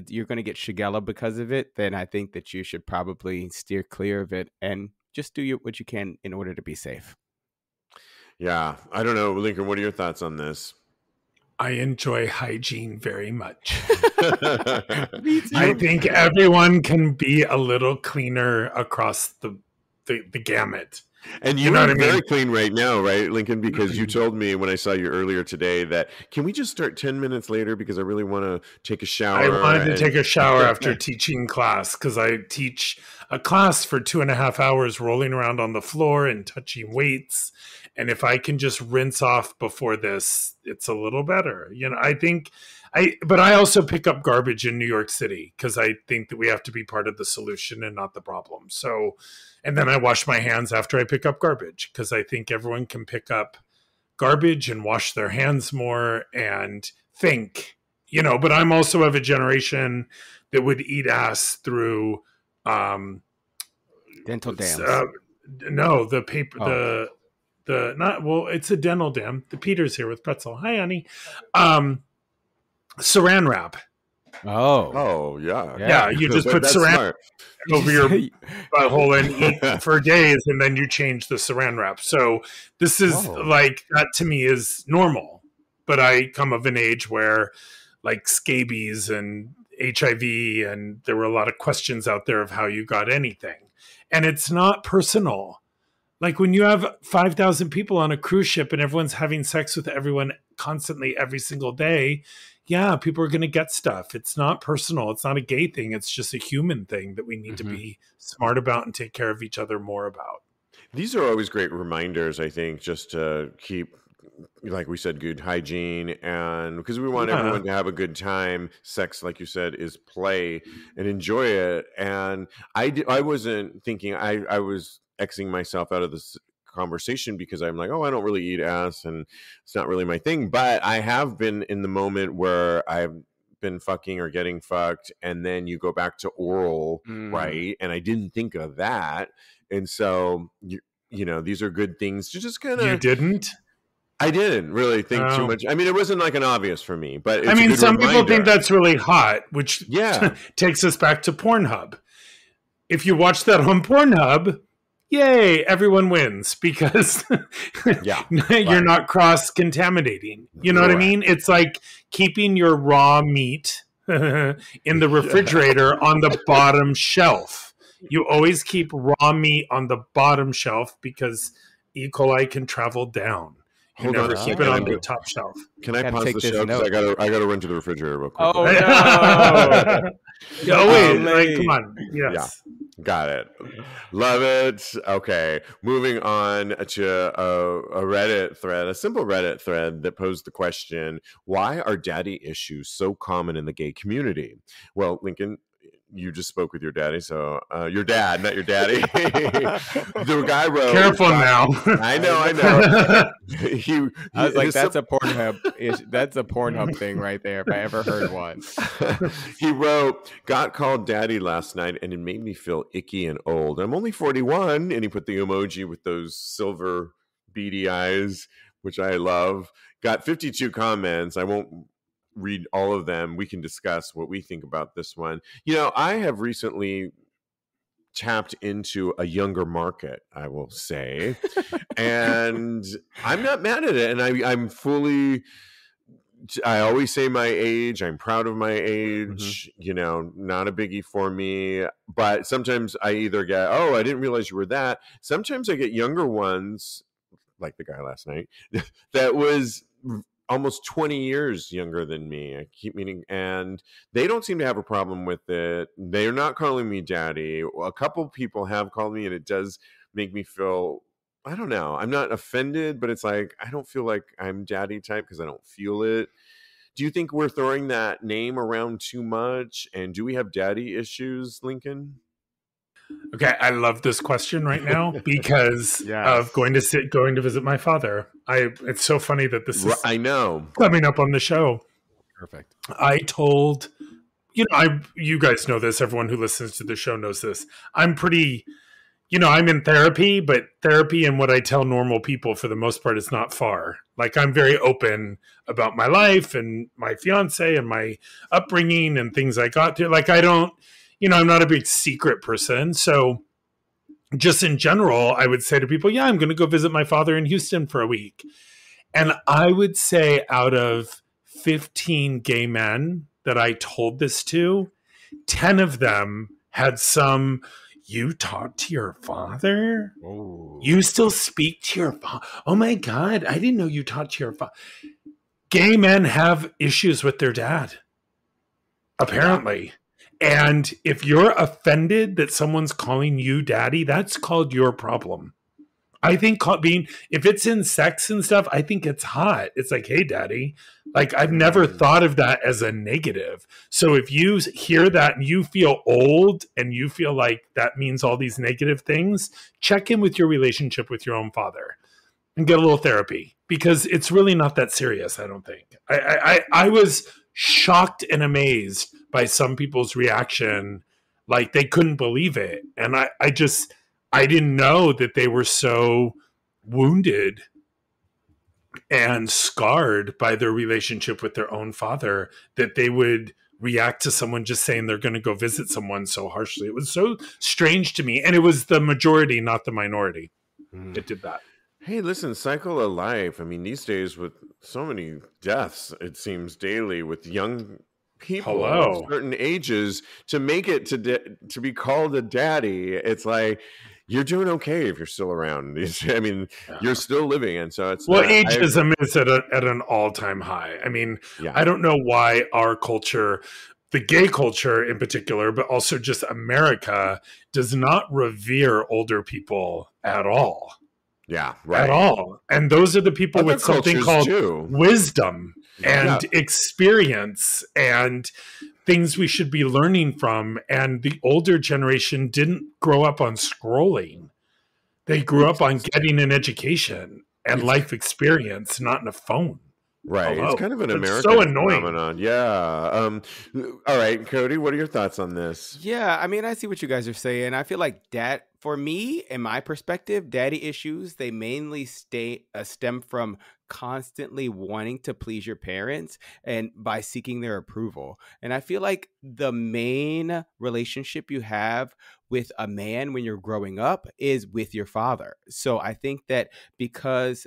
you're going to get Shigella because of it, then I think that you should probably steer clear of it and just do what you can in order to be safe. Yeah. I don't know, Lincoln, what are your thoughts on this? I enjoy hygiene very much. I think everyone can be a little cleaner across the gamut. And you know very clean right now, right, Lincoln? Because you told me when I saw you earlier today that, can we just start 10 minutes later because I really want to take a shower? I wanted to take a shower after teaching class because I teach a class for 2.5 hours rolling around on the floor and touching weights. And if I can just rinse off before this, it's a little better. You know, but I also pick up garbage in New York City because I think that we have to be part of the solution and not the problem. So, and then I wash my hands after I pick up garbage because I think everyone can pick up garbage and wash their hands more and think, you know, but I'm also of a generation that would eat ass through dental dams. No, the paper, the not, well, it's a dental dam. The Peter's here with pretzel. Hi, honey. Saran wrap. Oh, yeah. Yeah, you just put saran wrap over your butthole and eat for days, and then you change the saran wrap. So this is like, that to me is normal. But I come of an age where like scabies and HIV, and there were a lot of questions out there of how you got anything. And it's not personal. Like when you have 5,000 people on a cruise ship and everyone's having sex with everyone constantly every single day, yeah, people are going to get stuff. It's not personal. It's not a gay thing. It's just a human thing that we need to be smart about and take care of each other more about. These are always great reminders, I think, just to keep, like we said, good hygiene, and because we want everyone to have a good time. Sex, like you said, is play and enjoy it. And I wasn't thinking, I was Xing myself out of this conversation because I'm like, oh, I don't really eat ass and it's not really my thing. But I have been in the moment where I've been fucking or getting fucked, and then you go back to oral, right? And I didn't think of that. And so, you know, these are good things to just kind of... You didn't? I didn't really think too much. I mean, it wasn't like an obvious for me, but it's I mean, some reminder. people think that's really hot, which takes us back to Pornhub. If you watch that on Pornhub, yay, everyone wins because you're not cross-contaminating. You know what I mean? It's like keeping your raw meat in the refrigerator on the bottom shelf. You always keep raw meat on the bottom shelf because E. coli can travel down. You never keep it on the top shelf. Can I pause the show? Because I gotta run to the refrigerator real quick. Oh, no. Come on. Yes. Yeah. Got it. Love it. Okay. Moving on to a Reddit thread, a simple Reddit thread that posed the question, why are daddy issues so common in the gay community? Well, Lincoln, you just spoke with your daddy, so your dad, not your daddy. The guy wrote. Careful now. I know. I was like, that's a Pornhub. That's a Pornhub thing right there. If I ever heard one. He wrote, "Got called daddy last night, and it made me feel icky and old. I'm only 41," and he put the emoji with those silver beady eyes, which I love. Got 52 comments. I won't read all of them. We can discuss what we think about this one. You know, I have recently tapped into a younger market, I will say, and I'm not mad at it. And I'm fully, I always say my age. I'm proud of my age, you know, not a biggie for me. But sometimes I either get, oh, I didn't realize you were that. Sometimes I get younger ones, like the guy last night, that was almost 20 years younger than me. I keep meeting, and they don't seem to have a problem with it. They're not calling me daddy. A couple people have called me, and it does make me feel, I don't know, I'm not offended, but it's like, I don't feel like I'm daddy type because I don't feel it. Do you think we're throwing that name around too much? And do we have daddy issues, Lincoln? Okay, I love this question right now because of going to visit my father. It's so funny that this is coming up on the show. Perfect. I told, you guys know this. Everyone who listens to the show knows this. I'm pretty, I'm in therapy, but therapy and what I tell normal people for the most part is not far. Like, I'm very open about my life and my fiance and my upbringing and things I got through. Like, I don't, I'm not a big secret person. So just in general, I would say to people, I'm going to go visit my father in Houston for a week. And I would say out of 15 gay men that I told this to, 10 of them had some, You talk to your father? Oh. You still speak to your father? Oh my God, I didn't know you talked to your father. Gay men have issues with their dad, apparently. Yeah. And if you're offended that someone's calling you daddy, that's called your problem. I think if it's in sex and stuff, I think it's hot. It's like, hey, daddy. Like, I've never thought of that as a negative. So if you hear that and you feel old and you feel like that means all these negative things, check in with your relationship with your own father and get a little therapy, because it's really not that serious, I don't think. I was shocked and amazed by some people's reaction. Like, they couldn't believe it. And I didn't know that they were so wounded and scarred by their relationship with their own father that they would react to someone just saying they're going to go visit someone so harshly. It was so strange to me. And it was the majority, not the minority, that did that. Hey, listen, cycle of life. I mean, these days with so many deaths, it seems daily with young people of certain ages, to make it to be called a daddy, it's like, you're doing okay if you're still around. I mean, you're still living, and so it's ageism is at an all-time high. I mean, I don't know why our culture, the gay culture in particular, but also just America, does not revere older people at all. Yeah, right. At all. And those are the people with something called wisdom and experience and things we should be learning from. And the older generation didn't grow up on scrolling. They grew up on getting an education and life experience, not in a phone. Right. It's kind of an American phenomenon. Yeah. All right, Kodi, what are your thoughts on this? Yeah, I mean, I see what you guys are saying. I feel like for me, in my perspective, daddy issues, they mainly stem from constantly wanting to please your parents and by seeking their approval. And I feel like the main relationship you have with a man when you're growing up is with your father. So I think that because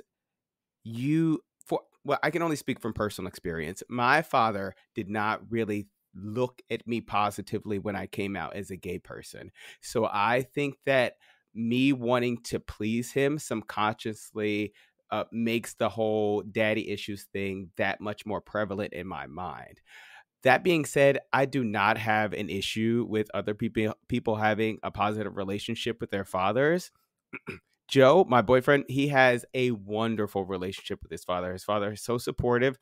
well, I can only speak from personal experience. My father did not really look at me positively when I came out as a gay person. So I think that me wanting to please him subconsciously makes the whole daddy issues thing that much more prevalent in my mind. That being said, I do not have an issue with other people having a positive relationship with their fathers. Joe, my boyfriend, he has a wonderful relationship with his father. His father is so supportive.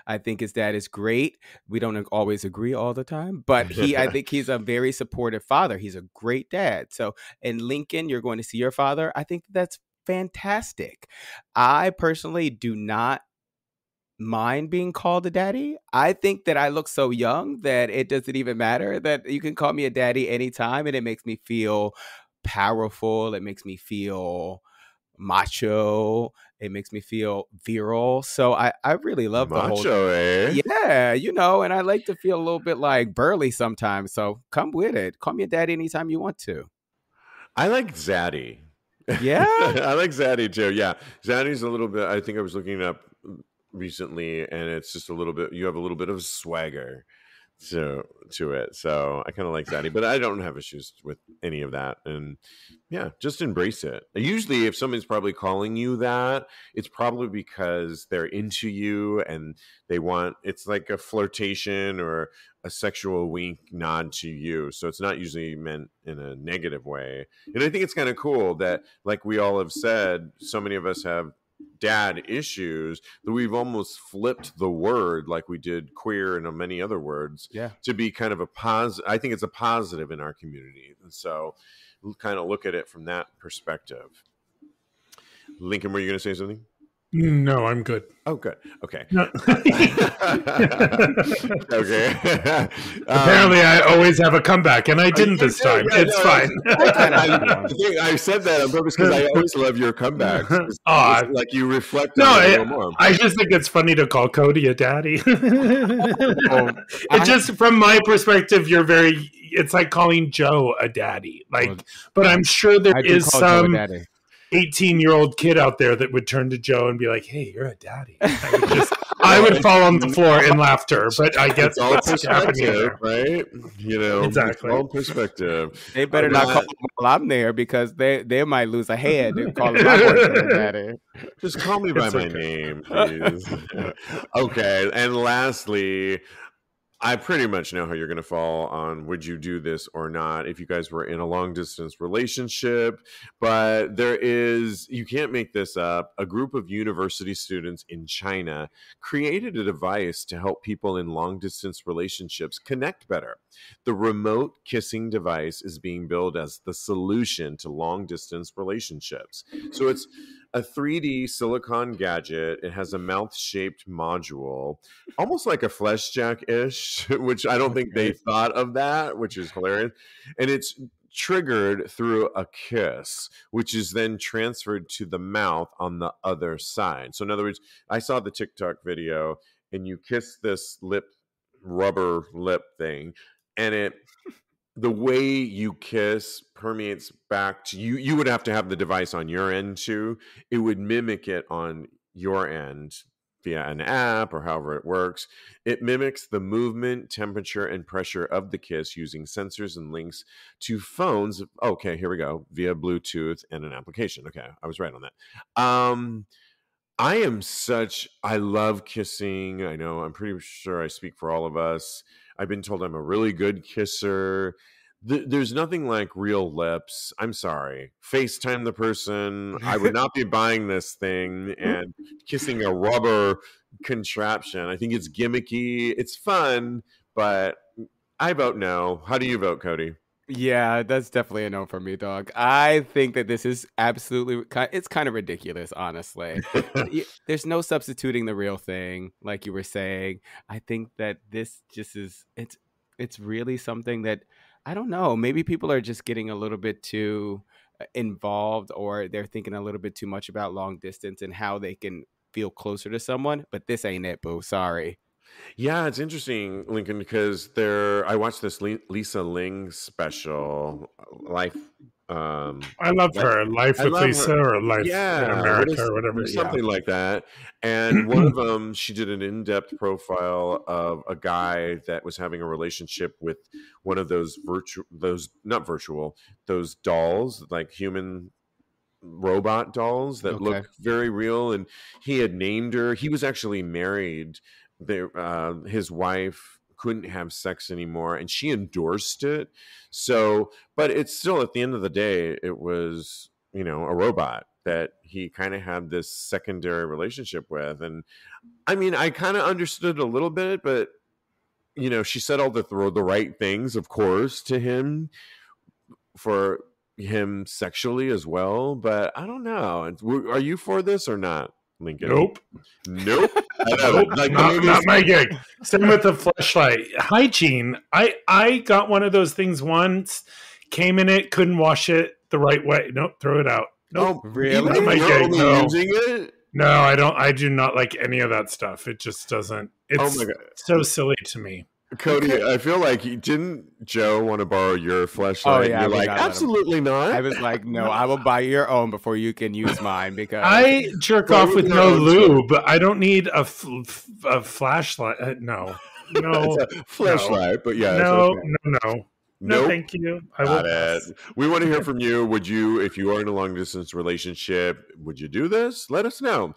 I think his dad is great. We don't always agree all the time, but I think he's a very supportive father. He's a great dad. So in Lincoln, you're going to see your father. I think that's fantastic. I personally do not mind being called a daddy. I think that I look so young that it doesn't even matter, that you can call me a daddy anytime, and it makes me feel powerful. It makes me feel macho. It makes me feel virile. So I really love the whole yeah, and I like to feel a little bit like burly sometimes. So come with it. Call me a daddy anytime you want to. I like Zaddy. Yeah? I like Zaddy too. Yeah. Zaddy's a little bit, I think I was looking it up recently, and it's just a little bit, you have a little bit of swagger to it. So I kind of like Zaddy, but I don't have issues with any of that. And yeah, just embrace it. Usually if someone's probably calling you that, it's probably because they're into you and it's like a flirtation or a sexual wink nod to you. So it's not usually meant in a negative way. And I think it's kind of cool that, like we all have said, so many of us have dad issues, that we've almost flipped the word, like we did queer and many other words, to be kind of a positive. I think it's a positive in our community. And so we'll kind of look at it from that perspective. Lincoln, were you going to say something? No, I'm good. Oh, good. Okay. No. Okay. Apparently, I always have a comeback, and I didn't this time. It's fine. I said that on purpose because I always love your comebacks. Like you reflect on it a little more. I just think it's funny to call Kodi a daddy. It's just from my perspective, it's like calling Joe a daddy. But I'm sure there is some 18-year-old kid out there that would turn to Joe and be like, hey, you're a daddy. I would fall on the floor in laughter, but I guess it's all perspective, right? Exactly. It's all perspective. They better not call me while I'm there because they might lose a head calling my boyfriend daddy. Just call me by my name, please. Okay, and lastly, I pretty much know how you're going to fall on would you do this or not if you guys were in a long distance relationship. But you can't make this up. A group of university students in China created a device to help people in long distance relationships connect better. The remote kissing device is being billed as the solution to long distance relationships. So it's a 3D silicone gadget. It has a mouth-shaped module, almost like a flesh jack-ish, which I don't think they thought of that, which is hilarious. And it's triggered through a kiss, which is then transferred to the mouth on the other side. So in other words, I saw the TikTok video, and you kiss this rubber lip thing, and the way you kiss permeates back to you. You would have to have the device on your end too. It would mimic it on your end via an app or however it works. It mimics the movement, temperature, and pressure of the kiss using sensors and links to phones. Okay, here we go. Via Bluetooth and an application. Okay, I was right on that. I love kissing. I know, I'm pretty sure I speak for all of us. I've been told I'm a really good kisser. There's nothing like real lips. I'm sorry. FaceTime the person. I would not be buying this thing and kissing a rubber contraption. I think it's gimmicky. It's fun, but I vote no. How do you vote, Kodi? Yeah, that's definitely a no for me, dog. I think that this is it's kind of ridiculous, honestly. There's no substituting the real thing, like you were saying. I think that this just it's really something that, I don't know, maybe people are just getting a little bit too involved, or they're thinking a little bit too much about long distance and how they can feel closer to someone, but this ain't it, boo. Sorry. Yeah, it's interesting, Lincoln, because I watched this Lisa Ling special, Life. I love her. Life with Lisa, or Life in America, or whatever. Something like that. And one of them, she did an in-depth profile of a guy that was having a relationship with one of those those dolls, like human robot dolls that look very real. And he had named her. He was actually married. His wife couldn't have sex anymore, and she endorsed it. So, but it's still, at the end of the day, it was, a robot that he kind of had this secondary relationship with. And I mean, I kind of understood a little bit, but she said all the right things, of course, to him, for him sexually as well. But I don't know. Are you for this or not, Lincoln? Nope. Like, not my gig. Same with the fleshlight. Hygiene. I got one of those things once, came in it, couldn't wash it the right way. Nope, throw it out. Nope. Oh, really? Not my gig. No. Using it? No, I don't. I do not like any of that stuff. It just doesn't. It's so silly to me. Kodi, I feel like didn't Joe want to borrow your fleshlight? Oh, yeah, you're like, absolutely not. I was like, no, I will buy your own before you can use mine, because I jerk off with no lube, but I don't need a flashlight. No, flashlight, but yeah, no, thank you. Got it. We want to hear from you. Would you, if you are in a long distance relationship, would you do this? Let us know.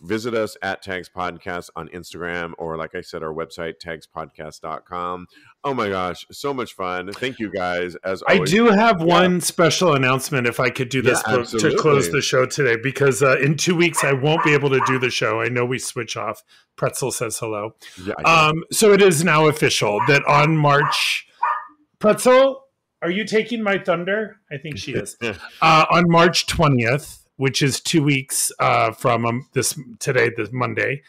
Visit us at TAGSPodcast on Instagram, or like I said, our website, TAGSPodcast.com. Oh my gosh, so much fun. Thank you guys. As always. I do have one special announcement, if I could do this to close the show today, because in 2 weeks I won't be able to do the show. I know we switch off. Pretzel says hello. Yeah, so it is now official that on March... Pretzel, are you taking my thunder? I think she is. On March 20th, which is 2 weeks from this Monday,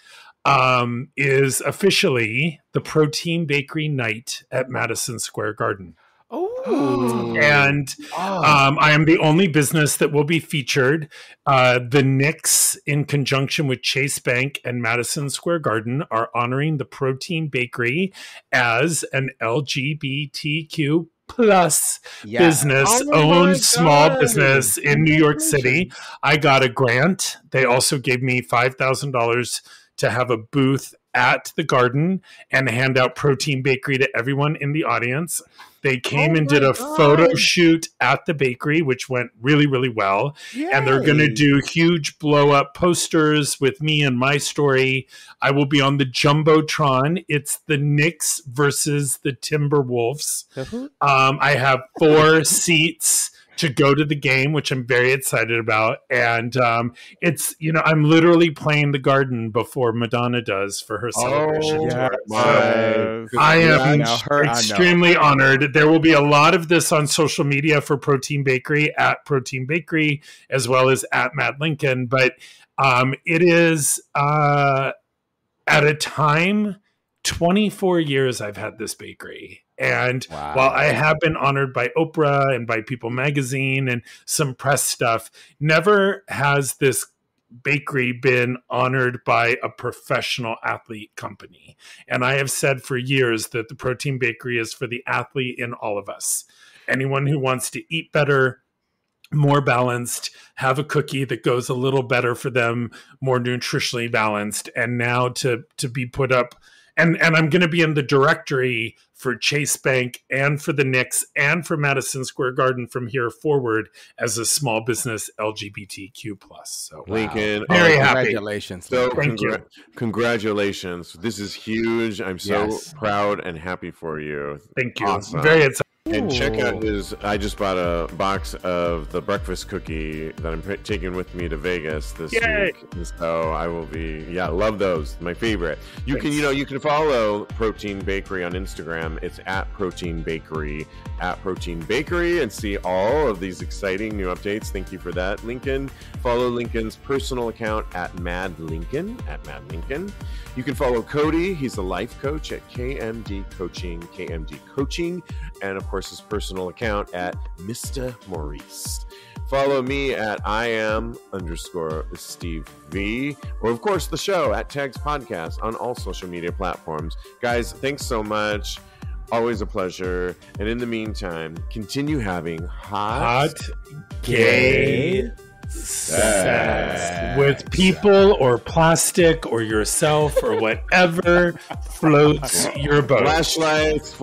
is officially the Protein Bakery Night at Madison Square Garden. Oh, and I am the only business that will be featured. The Knicks, in conjunction with Chase Bank and Madison Square Garden, are honoring the Protein Bakery as an LGBTQ plus business, owned small business in New York City. I got a grant. They also gave me $5,000 to have a booth at the garden and hand out protein bakery to everyone in the audience. They came and did a photo shoot at the bakery, which went really, really well. Yay. And they're going to do huge blow up posters with me and my story. I will be on the Jumbotron. It's the Knicks versus the Timberwolves. I have 4 seats to go to the game, which I'm very excited about. And it's, I'm literally playing the garden before Madonna does for her celebration. I am extremely honored. There will be a lot of this on social media for Protein Bakery, at Protein Bakery, as well as at Mad Lincoln. But it is at a time, 24 years I've had this bakery. And while I have been honored by Oprah and by People Magazine and some press stuff, never has this bakery been honored by a professional athlete company. And I have said for years that the Protein Bakery is for the athlete in all of us. Anyone who wants to eat better, more balanced, have a cookie that goes a little better for them, more nutritionally balanced, and now to be put up. And I'm going to be in the directory for Chase Bank and for the Knicks and for Madison Square Garden from here forward as a small business LGBTQ+. So Lincoln, very happy. Congratulations. So congratulations. This is huge. I'm so proud and happy for you. Thank you. Awesome. Very excited. And check out I just bought a box of the breakfast cookie that I'm taking with me to Vegas this week. So I will be, love those. My favorite. You can follow Protein Bakery on Instagram. It's at Protein Bakery, and see all of these exciting new updates. Thank you for that, Lincoln. Follow Lincoln's personal account at Mad Lincoln, You can follow Kodi. He's a life coach at KMD Coaching, and of course his personal account at Mr. Maurice. Follow me at @Iam_Steve V, or of course the show at TAGSPodcast on all social media platforms. Guys, thanks so much. Always a pleasure. And in the meantime, continue having hot gay sex with people or plastic or yourself or whatever floats your boat. Flashlights.